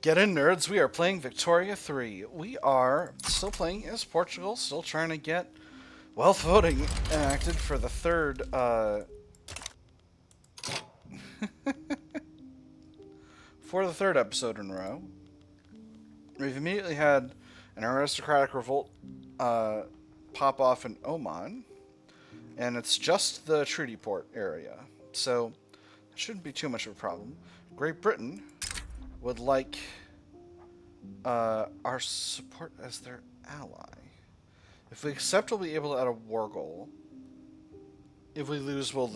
Get in, nerds. We are playing Victoria 3. We are still playing as Portugal, still trying to get wealth voting enacted for the third, for the third episode in a row. We've immediately had an aristocratic revolt pop off in Oman, and it's just the treaty port area, so it shouldn't be too much of a problem. Great Britain would like our support as their ally. If we accept, we'll be able to add a war goal. If we lose, we'll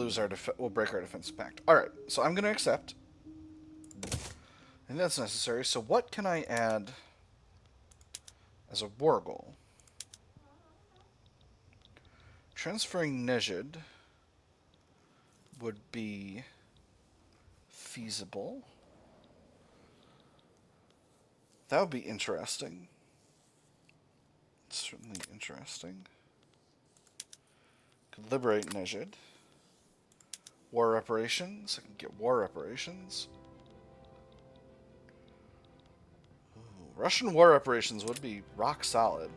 break our defense pact. All right, so I'm going to accept. I think that's necessary. So what can I add as a war goal? Transferring Nejid would be feasible. That would be interesting. Certainly interesting. Could liberate Nejid. War reparations. I can get war reparations. Ooh, Russian war reparations would be rock solid.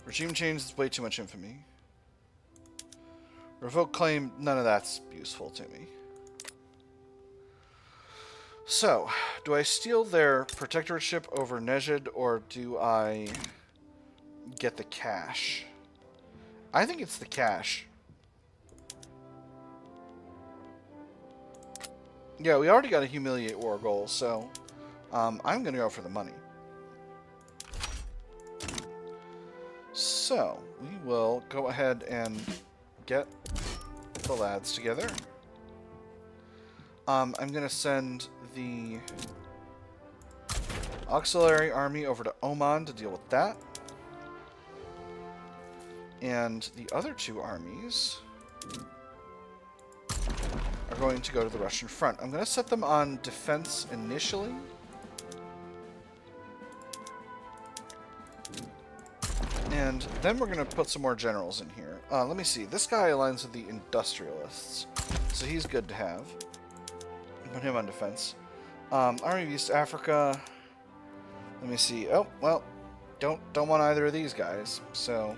Regime change is way too much infamy. Revoke claim, none of that's useful to me. So, do I steal their protectorship over Nejid, or do I get the cash? I think it's the cash. Yeah, we already got a humiliate war goal, so I'm going to go for the money. So, we will go ahead and get the lads together. I'm going to send the auxiliary army over to Oman to deal with that. And the other two armies are going to go to the Russian front. I'm going to set them on defense initially. And then we're going to put some more generals in here. Let me see. This guy aligns with the industrialists, so he's good to have. Put him on defense. Army of East Africa. Let me see. Oh, well, don't want either of these guys, so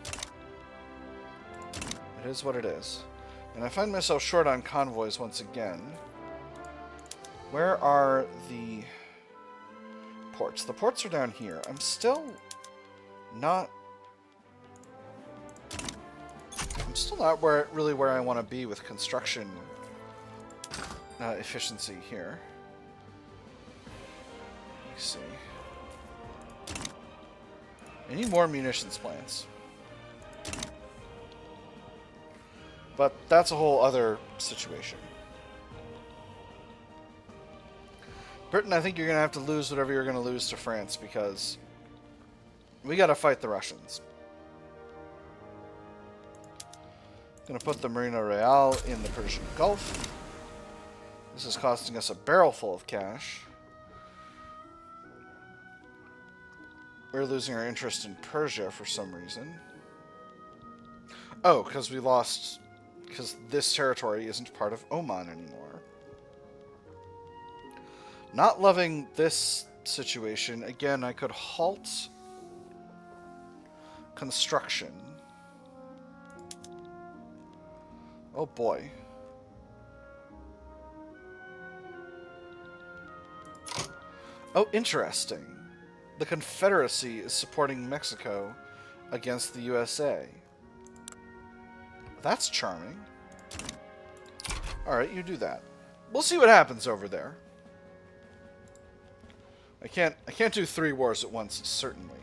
it is what it is. And I find myself short on convoys once again. Where are the ports? The ports are down here. I'm still not really where I want to be with construction efficiency here. Let me see. I need more munitions plants. But that's a whole other situation. Britain, I think you're going to have to lose whatever you're going to lose to France, because we got to fight the Russians. Going to put the Marina Real in the Persian Gulf. This is costing us a barrel full of cash. We're losing our interest in Persia for some reason. Oh, because we lost... because this territory isn't part of Oman anymore. Not loving this situation. Again, I could halt construction. Oh boy. Oh, interesting. The Confederacy is supporting Mexico against the USA. That's charming. Alright, you do that. We'll see what happens over there. I can't do 3 wars at once, certainly.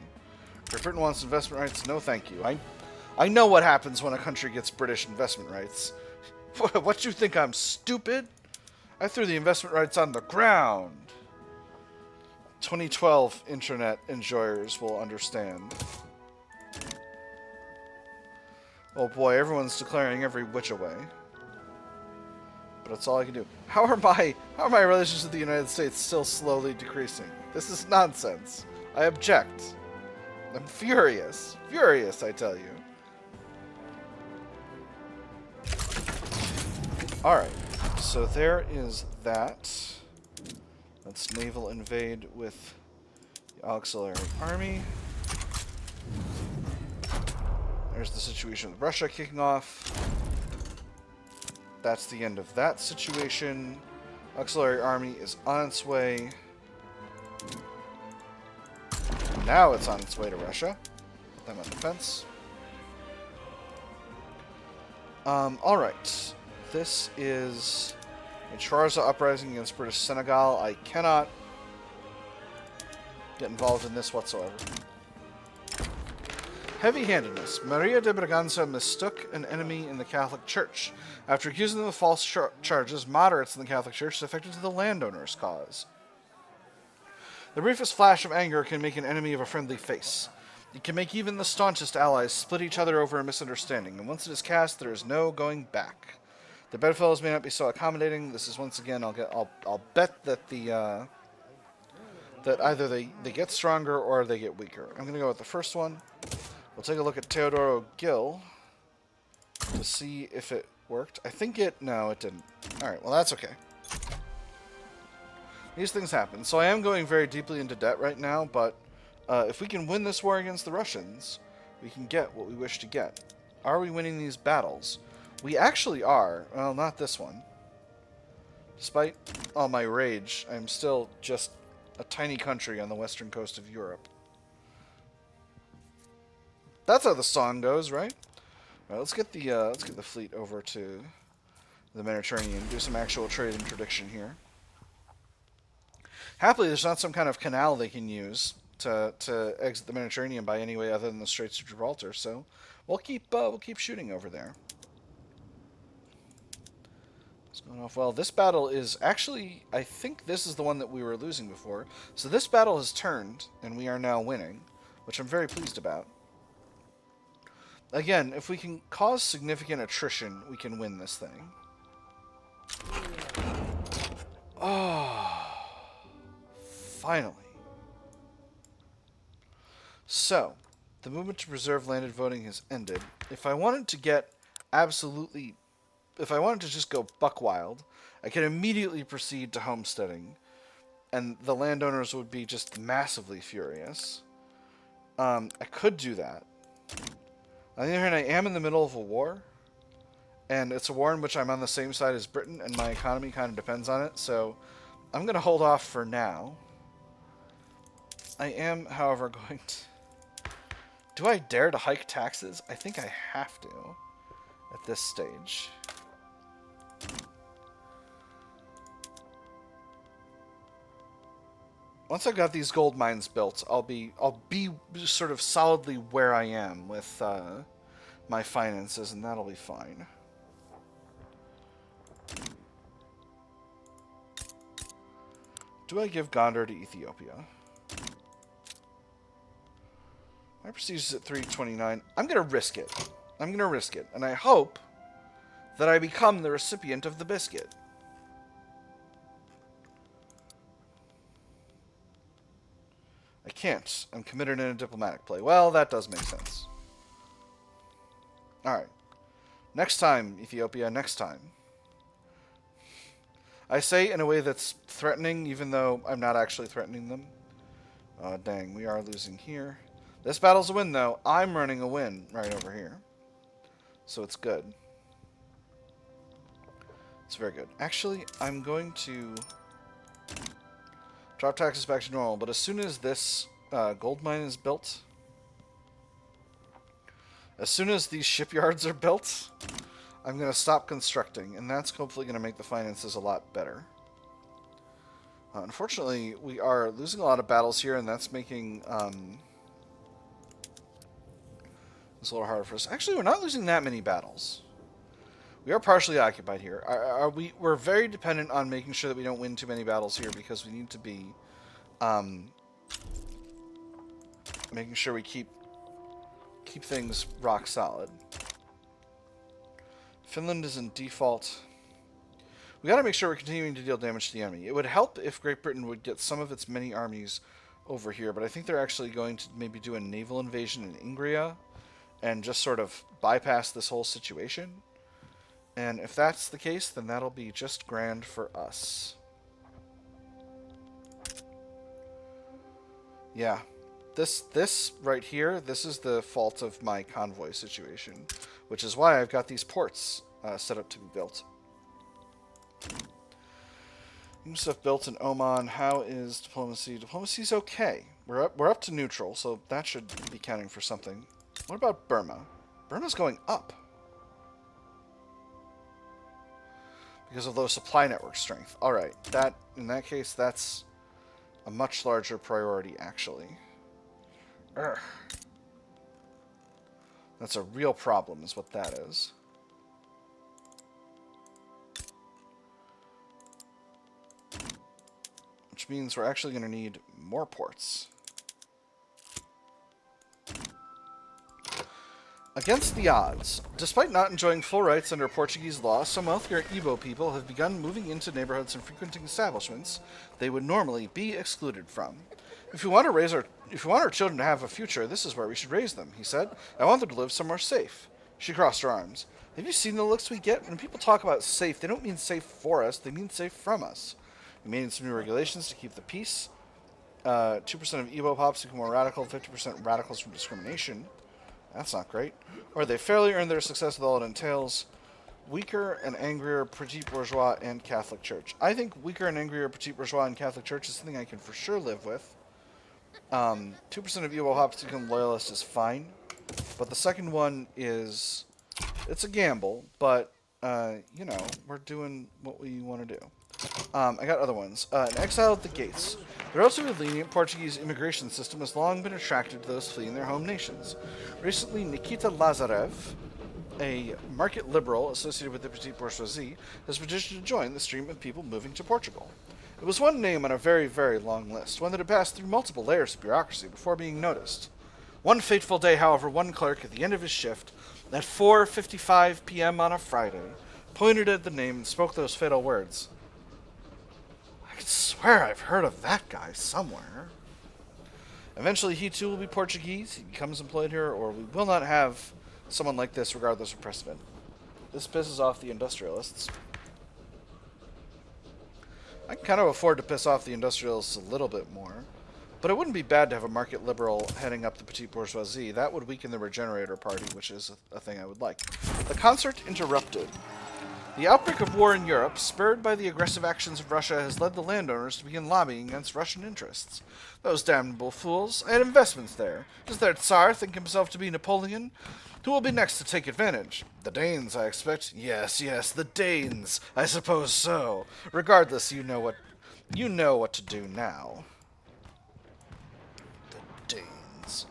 Great Britain wants investment rights? No, thank you. I know what happens when a country gets British investment rights. What, you think I'm stupid? I threw the investment rights on the ground. 2012 internet enjoyers will understand. Oh boy, everyone's declaring every which away. But that's all I can do. How are my relations with the United States still slowly decreasing? This is nonsense. I object. I'm furious. Furious, I tell you. Alright, so there is that. Let's naval invade with the auxiliary army. There's the situation with Russia kicking off. That's the end of that situation. Auxiliary army is on its way. Now it's on its way to Russia. Put them on defense. Alright. This is a Charza uprising against British Senegal. I cannot get involved in this whatsoever. Heavy-handedness. Maria de Braganca mistook an enemy in the Catholic Church. After accusing them of false charges, moderates in the Catholic Church defected to the landowner's cause. The briefest flash of anger can make an enemy of a friendly face. It can make even the staunchest allies split each other over a misunderstanding, and once it is cast, there is no going back. The bedfellows may not be so accommodating. This is once again, I'll bet that the that either they get stronger or they get weaker. I'm gonna go with the first one. We'll take a look at Teodoro Gil to see if it worked. I think no, it didn't. All right, well that's okay. These things happen. So I am going very deeply into debt right now, but if we can win this war against the Russians, we can get what we wish to get. Are we winning these battles? We actually are. Well, not this one. Despite all my rage, I'm still just a tiny country on the western coast of Europe. That's how the song goes, right? All right, let's get the fleet over to the Mediterranean. Do some actual trade interdiction here. Happily, there's not some kind of canal they can use to exit the Mediterranean by any way other than the Straits of Gibraltar. So we'll keep shooting over there. It's going off well. This battle is actually, I think this is the one that we were losing before. So this battle has turned, and we are now winning, which I'm very pleased about. Again, if we can cause significant attrition, we can win this thing. Oh, finally. So, the movement to preserve landed voting has ended. If I wanted to get absolutely... If I wanted to just go buck wild, I could immediately proceed to homesteading, and the landowners would be just massively furious. I could do that. On the other hand, I am in the middle of a war, and it's a war in which I'm on the same side as Britain, and my economy kind of depends on it, so I'm going to hold off for now. I am, however, going to... Do I dare to hike taxes? I think I have to at this stage. Once I've got these gold mines built, I'll be sort of solidly where I am with my finances, and that'll be fine. Do I give Gondar to Ethiopia? My prestige is at 329. I'm going to risk it. I'm going to risk it, and I hope that I become the recipient of the biscuit. I can't. I'm committed in a diplomatic play. Well, that does make sense. Alright. Next time, Ethiopia, next time. I say in a way that's threatening, even though I'm not actually threatening them. Oh, dang, we are losing here. This battle's a win, though. I'm running a win right over here. So it's good. It's very good. Actually, I'm going to... drop taxes back to normal, but as soon as this gold mine is built, as soon as these shipyards are built, I'm going to stop constructing, and that's hopefully going to make the finances a lot better. Unfortunately, we are losing a lot of battles here, and that's making this a little harder for us. Actually, we're not losing that many battles. We are partially occupied here. We're very dependent on making sure that we don't win too many battles here, because we need to be making sure we keep things rock solid. Finland is in default. We got to make sure we're continuing to deal damage to the enemy. It would help if Great Britain would get some of its many armies over here, but I think they're actually going to maybe do a naval invasion in Ingria and just sort of bypass this whole situation. And if that's the case, then that'll be just grand for us. Yeah. This right here, this is the fault of my convoy situation, which is why I've got these ports set up to be built. New stuff built in Oman. How is diplomacy? Diplomacy's okay. We're up to neutral, so that should be counting for something. What about Burma? Burma's going up because of low supply network strength. All right, that in that case, that's a much larger priority, actually. Urgh. That's a real problem, is what that is. Which means we're actually going to need more ports. Against the odds, despite not enjoying full rights under Portuguese law, some wealthier Igbo people have begun moving into neighborhoods and frequenting establishments they would normally be excluded from. If we want our children to have a future, this is where we should raise them, he said. I want them to live somewhere safe. She crossed her arms. Have you seen the looks we get? When people talk about safe, they don't mean safe for us, they mean safe from us. We made some new regulations to keep the peace. 2% of Igbo pops become more radical, 50% radicals from discrimination. That's not great. Or they fairly earn their success with all it entails. Weaker and angrier petit bourgeois and Catholic Church. I think weaker and angrier petit bourgeois and Catholic Church is something I can for sure live with. 2% of Igbo hops become loyalist is fine. But the second one is... It's a gamble, but, you know, we're doing what we want to do. I got other ones. An exile at the gates. The relatively lenient Portuguese immigration system has long been attracted to those fleeing their home nations. Recently, Nikita Lazarev, a market liberal associated with the petite bourgeoisie, has petitioned to join the stream of people moving to Portugal. It was one name on a very, very long list, one that had passed through multiple layers of bureaucracy before being noticed. One fateful day, however, one clerk at the end of his shift, at 4:55 p.m. on a Friday, pointed at the name and spoke those fatal words. I swear I've heard of that guy somewhere. Eventually, he too will be Portuguese. He becomes employed here, or we will not have someone like this regardless of precedent. This pisses off the industrialists. I can kind of afford to piss off the industrialists a little bit more, but it wouldn't be bad to have a market liberal heading up the petite bourgeoisie. That would weaken the Regenerator Party, which is a thing I would like. The concert interrupted. The outbreak of war in Europe, spurred by the aggressive actions of Russia, has led the landowners to begin lobbying against Russian interests. Those damnable fools! I had investments there. Does their Tsar think himself to be Napoleon? Who will be next to take advantage? The Danes, I expect. Yes, the Danes. I suppose so. Regardless, you know what to do now. The Danes.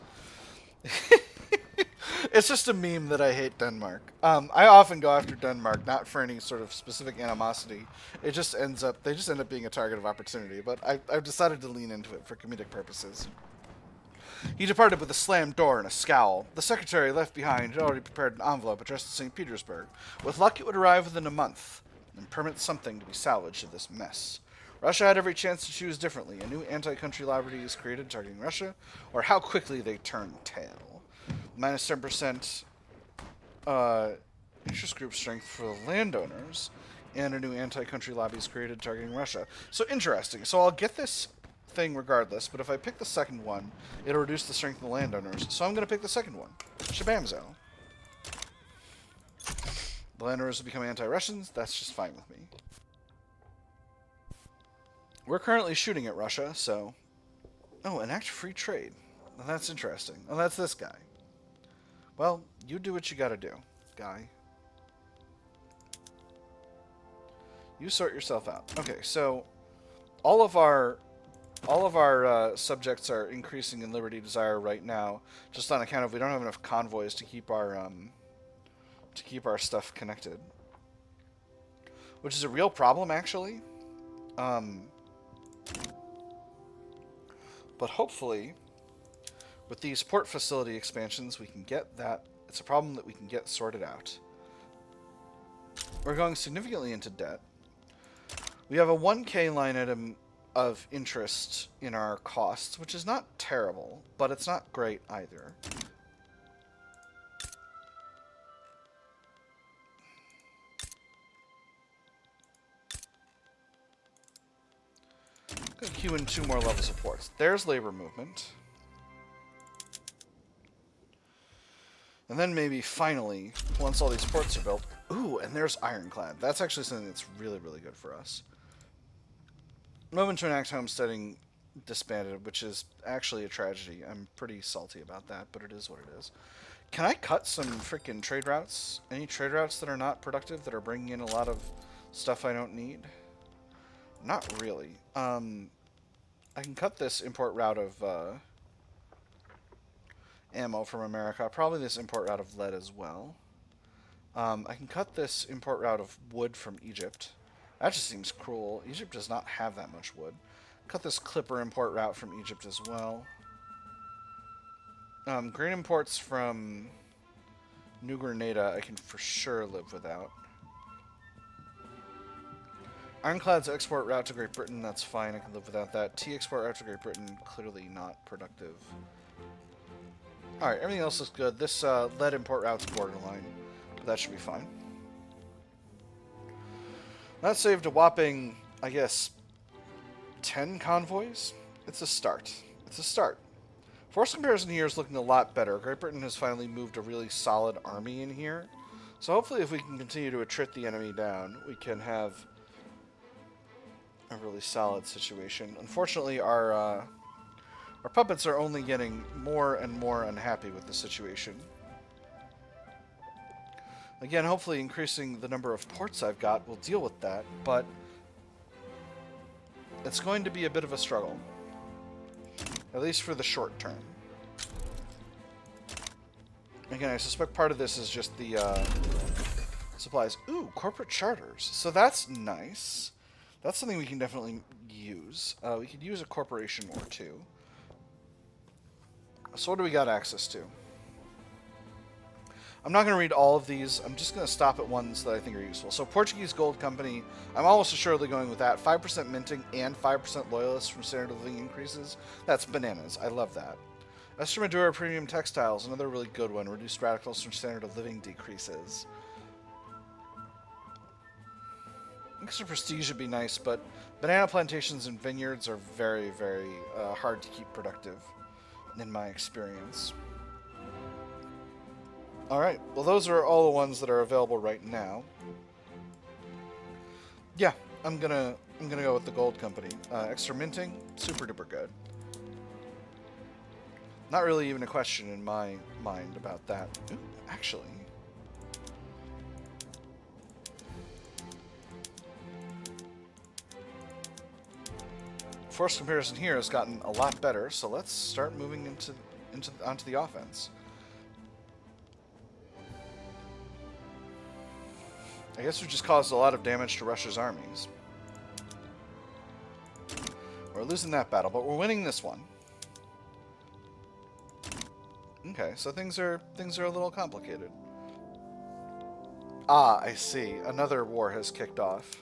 It's just a meme that I hate Denmark. I often go after Denmark, not for any sort of specific animosity. They just end up being a target of opportunity, but I've decided to lean into it for comedic purposes. He departed with a slammed door and a scowl. The secretary left behind had already prepared an envelope addressed to St. Petersburg. With luck, it would arrive within a month, and permit something to be salvaged of this mess. Russia had every chance to choose differently. A new anti-country liability is created targeting Russia, or how quickly they turn tail. Minus 10% interest group strength for the landowners, and a new anti-country lobby is created targeting Russia. So interesting. So I'll get this thing regardless, but if I pick the second one, it'll reduce the strength of the landowners. So I'm going to pick the second one. Shabamzo. The landowners will become anti-Russians. That's just fine with me. We're currently shooting at Russia, so... Oh, enact free trade. Well, that's interesting. Oh, that's this guy. Well, you do what you gotta do, guy. You sort yourself out. Okay, so all of our subjects are increasing in liberty desire right now, just on account of we don't have enough convoys to keep our stuff connected, which is a real problem actually. But hopefully, with these port facility expansions, we can get that. It's a problem that we can get sorted out. We're going significantly into debt. We have a 1K line item of interest in our costs, which is not terrible, but it's not great either. queue in 2 more levels of ports. There's labor movement. And then maybe finally, once all these ports are built... Ooh, and there's ironclad. That's actually something that's really, really good for us. Moment to enact homesteading disbanded, which is actually a tragedy. I'm pretty salty about that, but it is what it is. Can I cut some freaking trade routes? Any trade routes that are not productive, that are bringing in a lot of stuff I don't need? Not really. I can cut this import route of ammo from America. Probably this import route of lead as well. I can cut this import route of wood from Egypt. That just seems cruel. Egypt does not have that much wood. Cut this clipper import route from Egypt as well. Grain imports from New Grenada I can for sure live without. Ironclad's export route to Great Britain, that's fine. I can live without that. Tea export route to Great Britain, clearly not productive. Alright, everything else looks good. This lead import route's borderline, but that should be fine. That saved a whopping, I guess, 10 convoys? It's a start. It's a start. Force comparison here is looking a lot better. Great Britain has finally moved a really solid army in here. So hopefully if we can continue to attrit the enemy down, we can have a really solid situation. Unfortunately, our puppets are only getting more and more unhappy with the situation. Again, hopefully increasing the number of ports I've got will deal with that, but it's going to be a bit of a struggle. At least for the short term. Again, I suspect part of this is just the supplies. Ooh, corporate charters. So that's nice. That's something we can definitely use. We could use a corporation or two. So what do we got access to? I'm not going to read all of these. I'm just going to stop at ones that I think are useful. So Portuguese Gold Company, I'm almost assuredly going with that. 5% minting and 5% loyalists from standard of living increases. That's bananas. I love that. Estremadura Premium Textiles, another really good one. Reduced radicals from standard of living decreases. Extra prestige would be nice, but banana plantations and vineyards are very, very hard to keep productive, in my experience. Alright, well those are all the ones that are available right now. Yeah, I'm gonna go with the gold company. Extra minting, super duper good. Not really even a question in my mind about that. Ooh, actually. Force comparison here has gotten a lot better, so let's start moving onto the offense. I guess we just caused a lot of damage to Russia's armies. We're losing that battle, but we're winning this one. Okay, so things are a little complicated. Ah, I see. Another war has kicked off.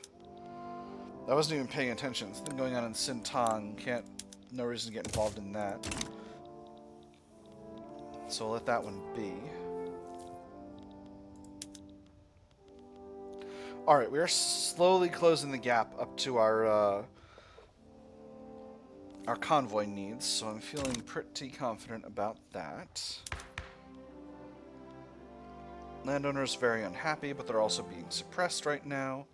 I wasn't even paying attention. Something going on in Sintang. No reason to get involved in that. So we'll let that one be. Alright, we are slowly closing the gap up to our convoy needs, so I'm feeling pretty confident about that. Landowners very unhappy, but they're also being suppressed right now.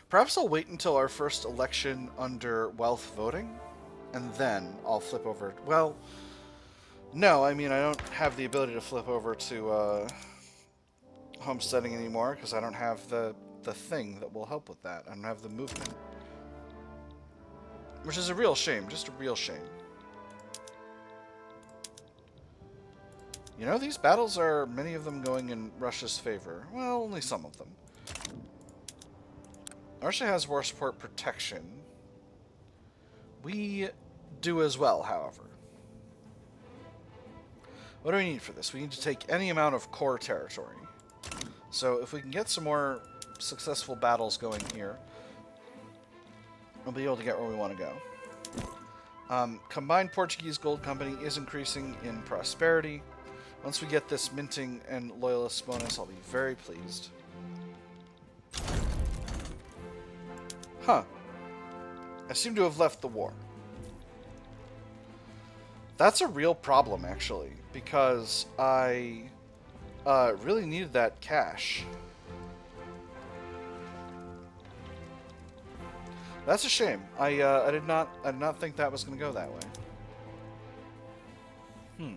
Perhaps I'll wait until our first election under wealth voting, and then I'll flip over. Well, no, I mean, I don't have the ability to flip over to homesteading anymore, because I don't have the thing that will help with that. I don't have the movement. Which is a real shame, just a real shame. You know, these battles are, many of them going in Russia's favor. Well, only some of them. Russia has war support protection. We do as well, however. What do we need for this? We need to take any amount of core territory. So if we can get some more successful battles going here, we'll be able to get where we want to go. Combined Portuguese Gold Company is increasing in prosperity. Once we get this minting and loyalist bonus, I'll be very pleased. Huh. I seem to have left the war. That's a real problem, actually, because I really needed that cash. That's a shame. I did not think that was going to go that way. I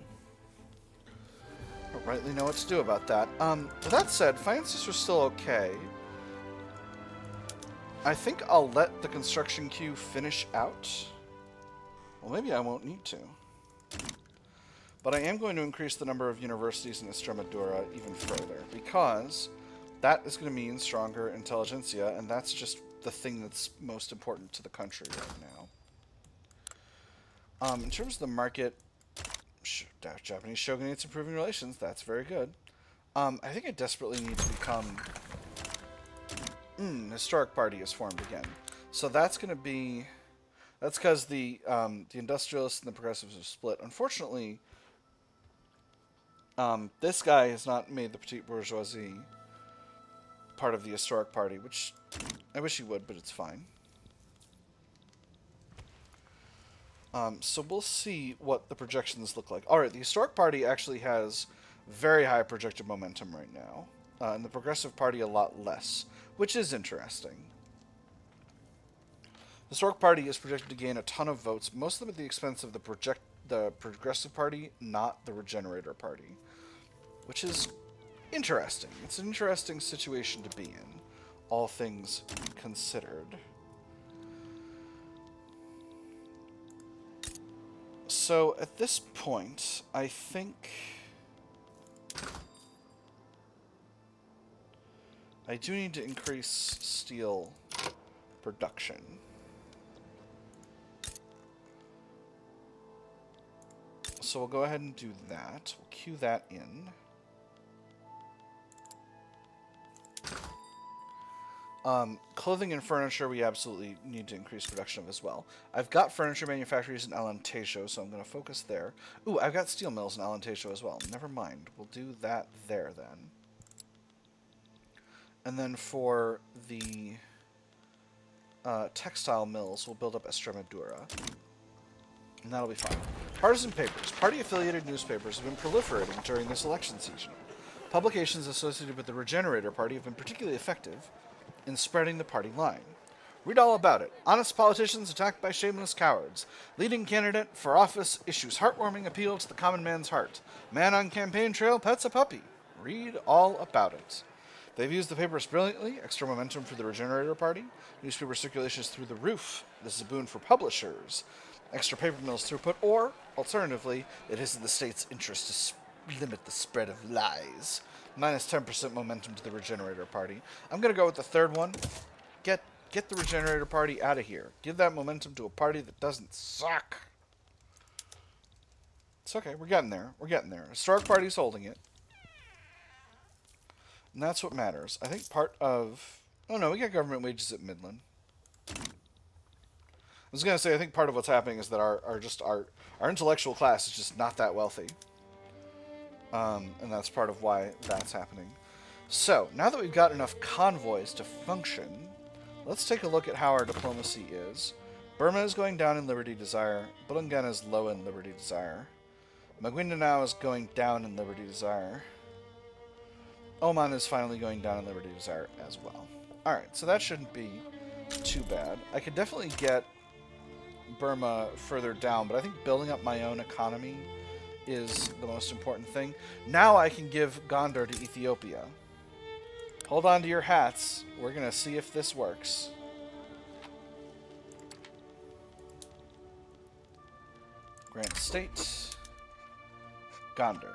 don't rightly know what to do about that. With that said, finances are still okay. I think I'll let the construction queue finish out. Well, maybe I won't need to. But I am going to increase the number of universities in Extremadura even further, because that is going to mean stronger intelligentsia, and that's just the thing that's most important to the country right now. In terms of the market, Japanese shogunates improving relations. That's very good. I think I desperately need to become... historic party is formed again. So that's going to be... That's because the industrialists and the progressives have split. Unfortunately, this guy has not made the petite bourgeoisie part of the historic party, which I wish he would, but it's fine. So we'll see what the projections look like. Alright, the historic party actually has very high projected momentum right now, and the progressive party a lot less, which is interesting. The historic party is projected to gain a ton of votes, most of them at the expense of the progressive party, not the regenerator party, which is interesting. It's an interesting situation to be in, all things considered. So at this point, I think I do need to increase steel production. So we'll go ahead and do that. We'll cue that in. Clothing and furniture we absolutely need to increase production of as well. I've got furniture manufactories in Alentejo, so I'm going to focus there. Ooh, I've got steel mills in Alentejo as well. Never mind. We'll do that there then. And then for the textile mills, we'll build up Extremadura. And that'll be fine. Partisan papers. Party-affiliated newspapers have been proliferating during this election season. Publications associated with the Regenerator Party have been particularly effective in spreading the party line. Read all about it. Honest politicians attacked by shameless cowards. Leading candidate for office issues heartwarming appeal to the common man's heart. Man on campaign trail pets a puppy. Read all about it. They've used the papers brilliantly. Extra momentum for the Regenerator Party. Newspaper circulation is through the roof. This is a boon for publishers. Extra paper mills throughput, or, alternatively, it is in the state's interest to limit the spread of lies. Minus 10% momentum to the Regenerator Party. I'm going to go with the third one. Get the Regenerator Party out of here. Give that momentum to a party that doesn't suck. It's okay. We're getting there. We're getting there. Historic Party's holding it. And that's what matters. I think part of... Oh, no. We got government wages at Midland. I was going to say, I think part of what's happening is that our intellectual class is just not that wealthy. And that's part of why that's happening. So, now that we've got enough convoys to function, let's take a look at how our diplomacy is. Burma is going down in Liberty Desire. Bulungana is low in Liberty Desire. Maguindanao is going down in Liberty Desire. Oman is finally going down in Liberty Desire as well. Alright, so that shouldn't be too bad. I could definitely get Burma further down, but I think building up my own economy is the most important thing. Now I can give Gondar to Ethiopia. Hold on to your hats. We're going to see if this works. Grant state. Gondar.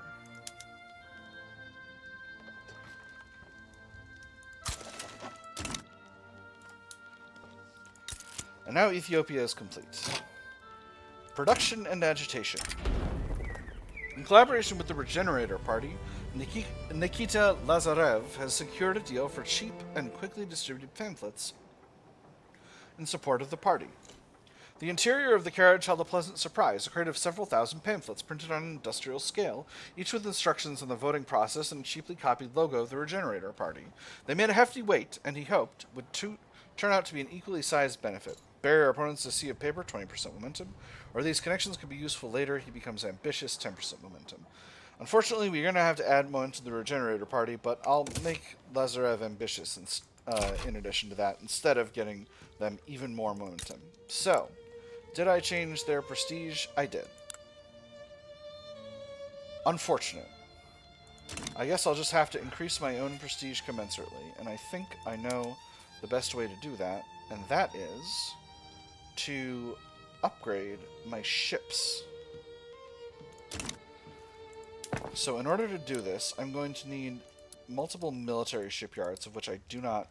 And now Ethiopia is complete. Production and agitation. In collaboration with the Regenerator Party, Nikita Lazarev has secured a deal for cheap and quickly distributed pamphlets in support of the party. The interior of the carriage held a pleasant surprise, a crate of several thousand pamphlets printed on an industrial scale, each with instructions on the voting process and a cheaply copied logo of the Regenerator Party. They made a hefty weight, and he hoped, would turn out to be an equally sized benefit. Bury our opponents a sea of paper, 20% momentum. Or these connections could be useful later. He becomes ambitious, 10% momentum. Unfortunately, we're going to have to add momentum to the Regenerator party, but I'll make Lazarev ambitious in addition to that, instead of getting them even more momentum. So, did I change their prestige? I did. Unfortunate. I guess I'll just have to increase my own prestige commensurately, and I think I know the best way to do that, and that is to upgrade my ships. So in order to do this, I'm going to need multiple military shipyards, of which I do not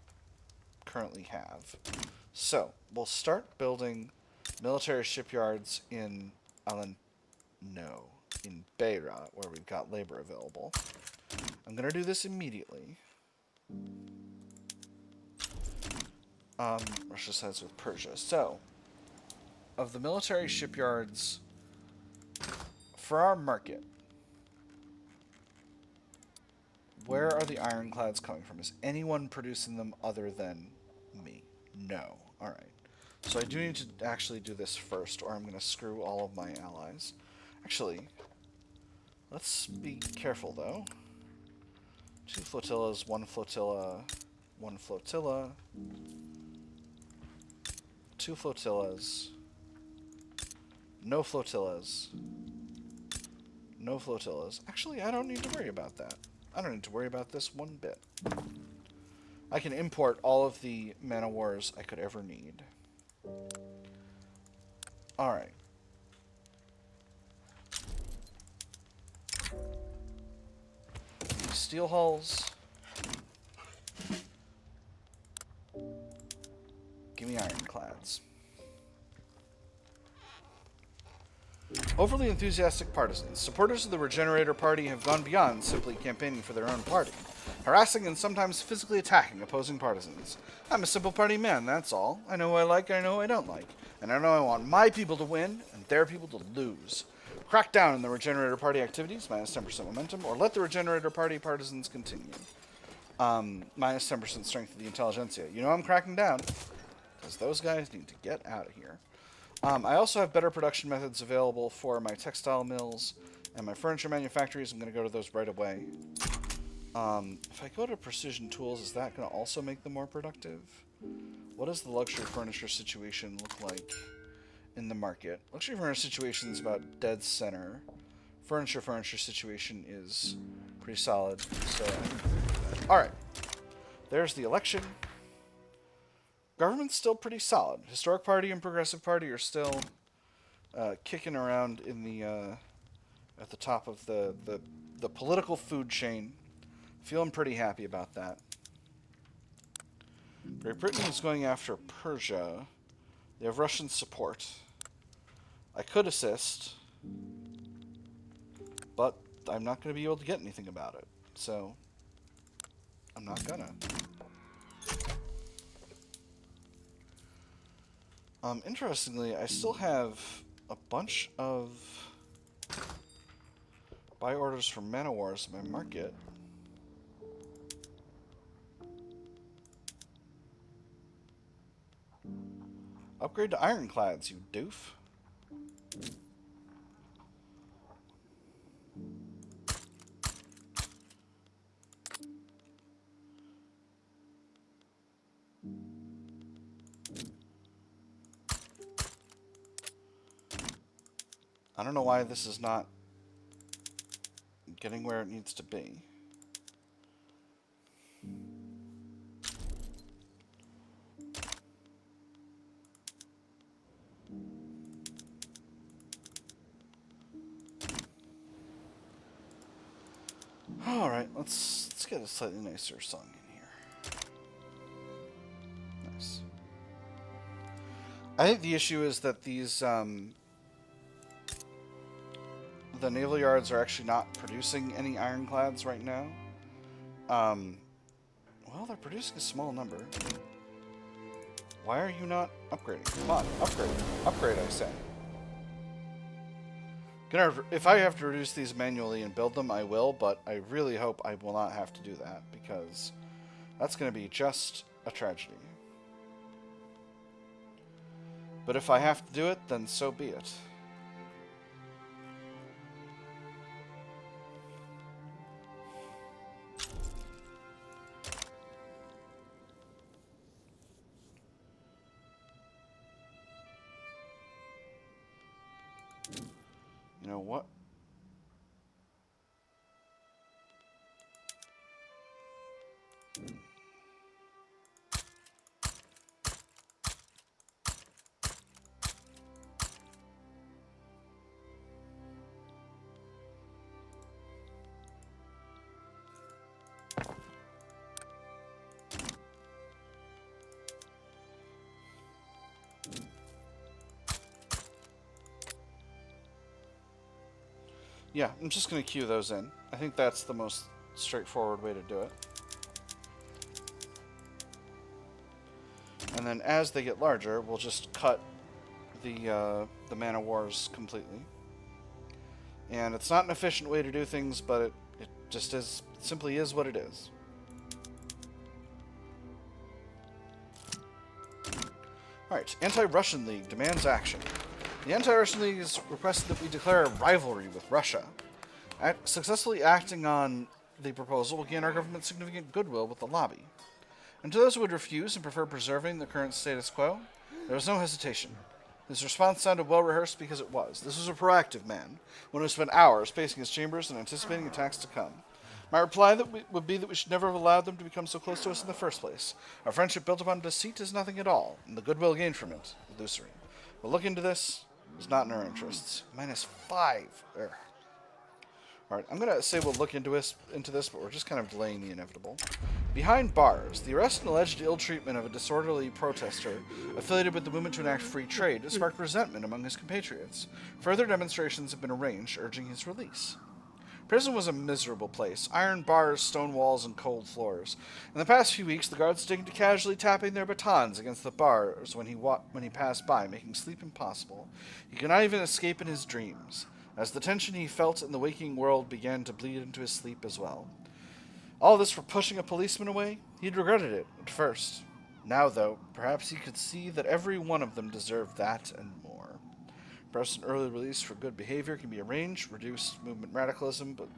currently have. So, we'll start building military shipyards in in Beira, where we've got labor available. I'm going to do this immediately. Russia sides with Persia. So, of the military shipyards for our market, where are the ironclads coming from? Is anyone producing them other than me? No. Alright. So I do need to actually do this first, or I'm going to screw all of my allies. Actually, let's be careful, though. 2 flotillas, 1 flotilla, 1 flotilla, 2 flotillas, no flotillas, no flotillas. Actually, I don't need to worry about that. I don't need to worry about this one bit. I can import all of the man-o-wars I could ever need. Alright. Steel hulls. Give me ironclads. Overly enthusiastic partisans. Supporters of the Regenerator Party have gone beyond simply campaigning for their own party, harassing and sometimes physically attacking opposing partisans. I'm a simple party man, that's all. I know who I like and I know who I don't like. And I know I want my people to win and their people to lose. Crack down on the Regenerator Party activities, minus 10% momentum, or let the Regenerator Party partisans continue. Minus 10% strength of the Intelligentsia. You know I'm cracking down, because those guys need to get out of here. I also have better production methods available for my textile mills and my furniture manufactories. I'm going to go to those right away. If I go to precision tools, is that going to also make them more productive? What does the luxury furniture situation look like in the market? Luxury furniture situation is about dead center. Furniture situation is pretty solid. So, alright. There's the election. Government's still pretty solid. Historic Party and Progressive Party are still kicking around in the at the top of the political food chain. Feeling pretty happy about that. Great Britain is going after Persia. They have Russian support. I could assist, but I'm not going to be able to get anything about it. So, I'm not gonna. Interestingly, I still have a bunch of buy orders for man-o-wars in my market. Upgrade to ironclads, you doof. I don't know why this is not getting where it needs to be. Alright, let's get a slightly nicer song in here. Nice. I think the issue is that these the naval yards are actually not producing any ironclads right now. Well, they're producing a small number. Why are you not upgrading? Come on, upgrade. Upgrade, I say. If I have to reduce these manually and build them, I will, but I really hope I will not have to do that, because that's going to be just a tragedy. But if I have to do it, then so be it. You know what? Yeah, I'm just going to queue those in. I think that's the most straightforward way to do it. And then as they get larger, we'll just cut the Man of Wars completely. And it's not an efficient way to do things, but it just is, simply is what it is. Alright, Anti-Russian League demands action. The Anti-Russian League has requested that we declare a rivalry with Russia. Successfully acting on the proposal will gain our government significant goodwill with the lobby. And to those who would refuse and prefer preserving the current status quo, there was no hesitation. His response sounded well rehearsed because it was. This was a proactive man, one who spent hours pacing his chambers and anticipating attacks to come. My reply would be that we should never have allowed them to become so close to us in the first place. Our friendship built upon deceit is nothing at all, and the goodwill gained from it, illusory. We'll look into this. It's not in our interests. -5. Ugh. Alright, I'm going to say we'll look into this, but we're just kind of delaying the inevitable. Behind bars, the arrest and alleged ill treatment of a disorderly protester affiliated with the movement to enact free trade has sparked resentment among his compatriots. Further demonstrations have been arranged urging his release. Prison was a miserable place. Iron bars, stone walls, and cold floors. In the past few weeks, the guards taken to casually tapping their batons against the bars when he passed by, making sleep impossible. He could not even escape in his dreams, as the tension he felt in the waking world began to bleed into his sleep as well. All this for pushing a policeman away? He'd regretted it at first. Now, though, perhaps he could see that every one of them deserved that and more. Perhaps an early release for good behavior can be arranged, reduce movement radicalism, but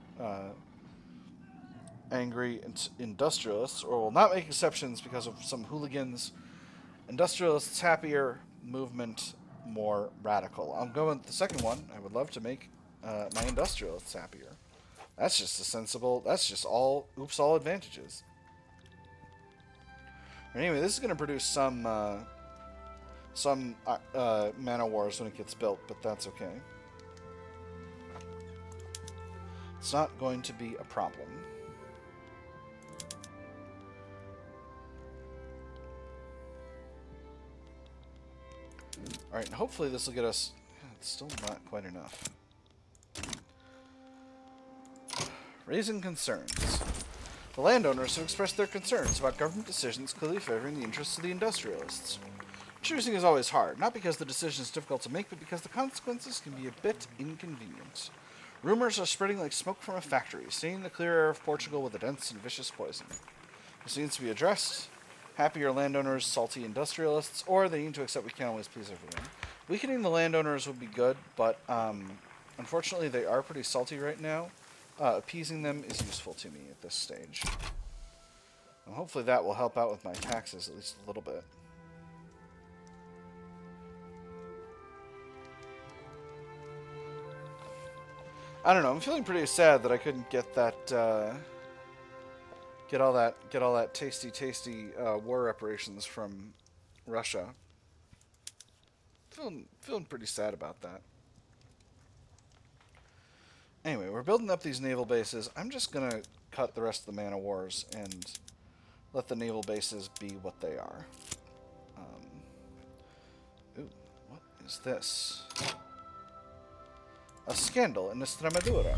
angry industrialists, or will not make exceptions because of some hooligans. Industrialists happier, movement more radical. I'm going with the second one. I would love to make my industrialists happier. That's just a sensible, that's just all advantages. Anyway, this is going to produce some Man of Wars when it gets built, but that's okay. It's not going to be a problem. Alright, and hopefully this will get us... It's still not quite enough. Raising concerns. The landowners have expressed their concerns about government decisions clearly favoring the interests of the industrialists. Choosing is always hard, not because the decision is difficult to make, but because the consequences can be a bit inconvenient. Rumors are spreading like smoke from a factory, staining the clear air of Portugal with a dense and vicious poison. This needs to be addressed. Happier landowners, salty industrialists, or they need to accept we can't always please everyone. Weakening the landowners would be good, but unfortunately they are pretty salty right now. Appeasing them is useful to me at this stage. And hopefully that will help out with my taxes at least a little bit. I don't know. I'm feeling pretty sad that I couldn't get that, get all that tasty war reparations from Russia. Feeling pretty sad about that. Anyway, we're building up these naval bases. I'm just gonna cut the rest of the Man of Wars and let the naval bases be what they are. Ooh, what is this? A scandal in Extremadura.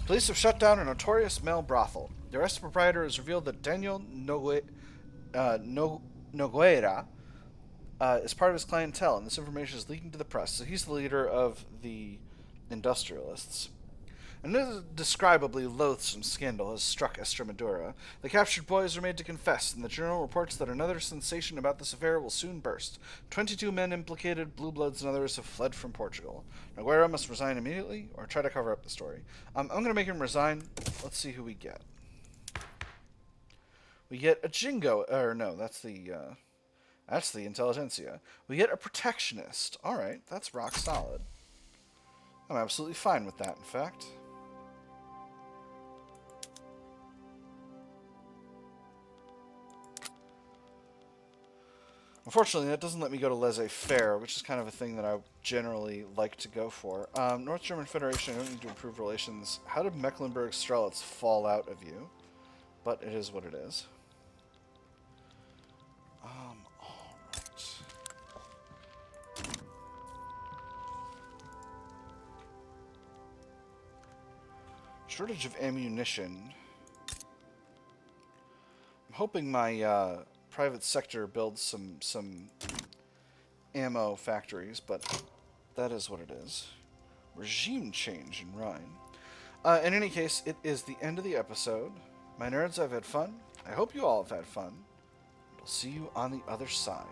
Police have shut down a notorious male brothel. The arrested proprietor has revealed that Daniel Nogueira is part of his clientele, and this information is leaking to the press. So he's the leader of the industrialists. An indescribably loathsome scandal has struck Estremadura. The captured boys are made to confess, and the journal reports that another sensation about this affair will soon burst. 22 men implicated, blue bloods and others, have fled from Portugal. Nogueira must resign immediately, or try to cover up the story. I'm going to make him resign. Let's see who we get. We get a Jingo, or no, that's the Intelligentsia. We get a protectionist. Alright, that's rock solid. I'm absolutely fine with that, in fact. Unfortunately, that doesn't let me go to laissez-faire, which is kind of a thing that I generally like to go for. North German Federation, I don't need to improve relations. How did Mecklenburg Strelitz fall out of you? But it is what it is. Alright. Shortage of ammunition. I'm hoping my private sector builds some ammo factories, but that is what it is. Regime change in Rhine. In any case, it is the end of the episode. My nerds, I've had fun. I hope you all have had fun. I'll see you on the other side.